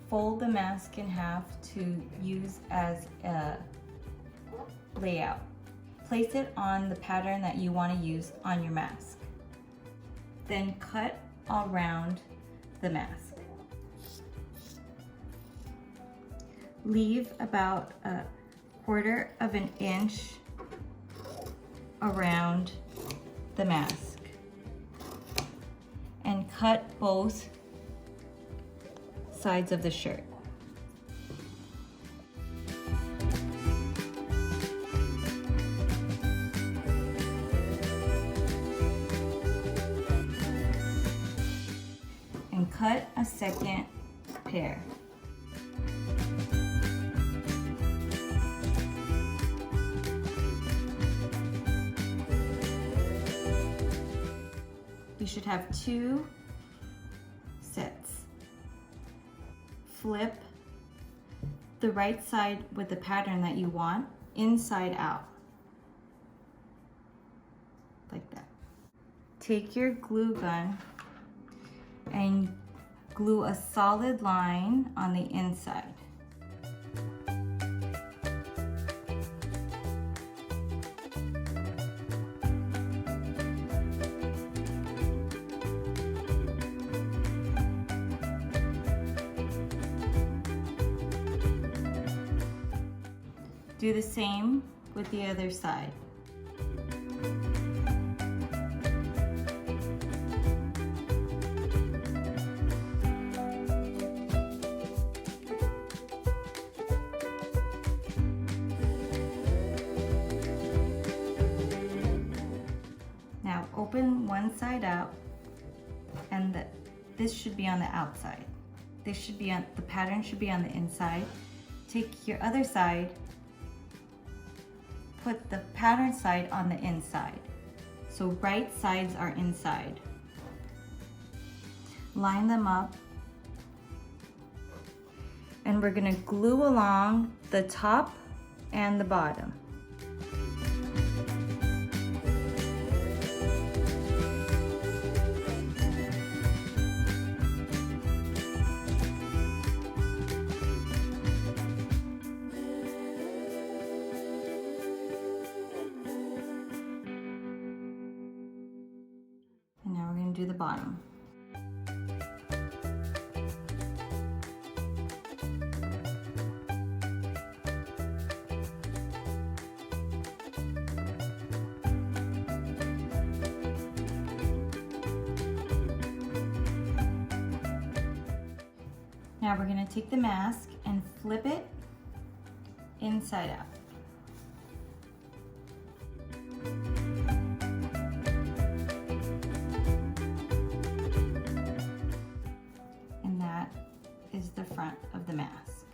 fold the mask in half to use as a layout. Place it on the pattern that you want to use on your mask. Then cut around the mask. Leave about 1/4 of an inch around the mask and cut both sides of the shirt. And cut a second pair. You should have 2 sets. Flip the right side with the pattern that you want inside out, like that. Take your glue gun and glue a solid line on the inside. Do the same with the other side. Now open one side out, and this should be on the outside. The pattern should be on the inside. Take your other side, put the pattern side on the inside. So right sides are inside. Line them up, and we're gonna glue along the top and the bottom. And now we're going to do the bottom. Now we're going to take the mask and flip it inside out. Is the front of the mask.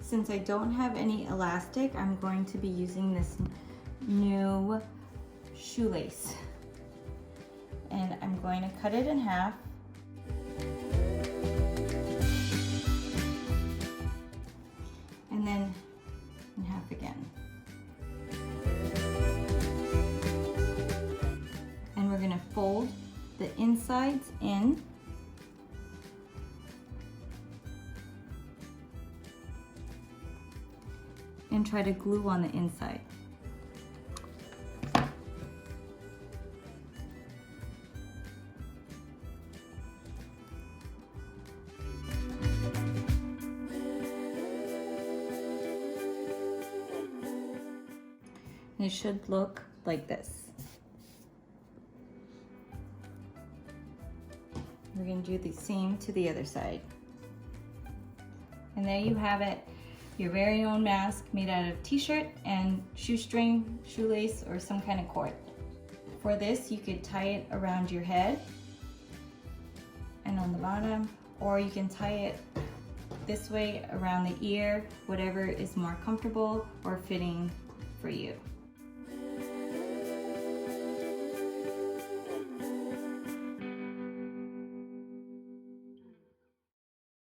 Since I don't have any elastic, I'm going to be using this new shoelace, and I'm going to cut it in half and then in half again. And we're going to fold the insides in and try to glue on the inside. It should look like this. We're going to do the same to the other side. And there you have it. Your very own mask made out of t-shirt and shoestring, shoelace, or some kind of cord. For this, you could tie it around your head and on the bottom, or you can tie it this way around the ear, whatever is more comfortable or fitting for you.